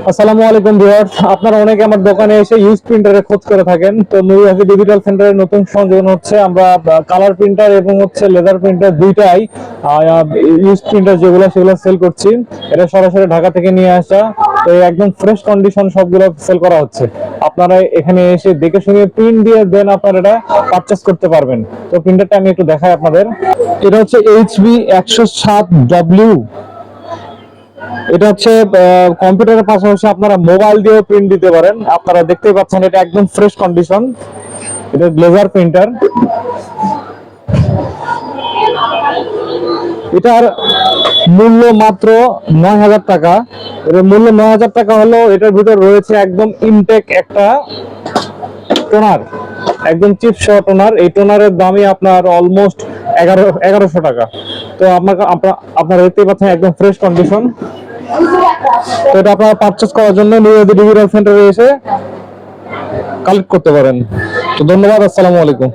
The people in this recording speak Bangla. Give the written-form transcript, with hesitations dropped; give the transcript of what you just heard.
আসসালামু আলাইকুম ভিউয়ার্স, আপনারা অনেকে আমার দোকানে এসে ইউজ প্রিন্টারের খোঁজ করে থাকেন। তো নুরুল ডিজিটাল সেন্টারের নতুন সংযোজন হচ্ছে আমরা কালার প্রিন্টার এবং হচ্ছে লেদার প্রিন্টার দুইটাই ইউজ প্রিন্টার যেগুলো সেগুলো সেল করছি। এটা সরাসরি ঢাকা থেকে নিয়ে আসা, তো একদম ফ্রেশ কন্ডিশন সবগুলো সেল করা হচ্ছে। আপনারা এখানে এসে দেখে শুনে প্রিন্ট দিয়ে দেন আপনারা এটা পারচেস করতে পারবেন। তো প্রিন্টারটা আমি একটু দেখাই আপনাদের। এটা হচ্ছে এইচবি 107W। এটা হচ্ছে কম্পিউটারের পাশাপাশি আপনারা মোবাইল দিয়েও প্রিন্ট দিতে পারেন। আপনারা দেখতেই পাচ্ছেন এটা একদম ফ্রেশ কন্ডিশন। এটা লেজার প্রিন্টার। এটার মূল্য মাত্র 9,000 টাকা। এর মূল্য 9,000 টাকা হলো এটার ভিতর রয়েছে একদম ইনটেক একটা টোনার, একদম চিপ সহ টোনার। এই টোনারের দামই আপনার অলমোস্ট 1100 টাকা। তো আপনারা দেখতেই পাচ্ছেন একদম ফ্রেশ কন্ডিশন। তো এটা আপনারা পারচেস করার জন্য নুরুল ডিজিটাল সেন্টারে এসে কালেক্ট করতে পারেন। তো ধন্যবাদ, আসসালামু আলাইকুম।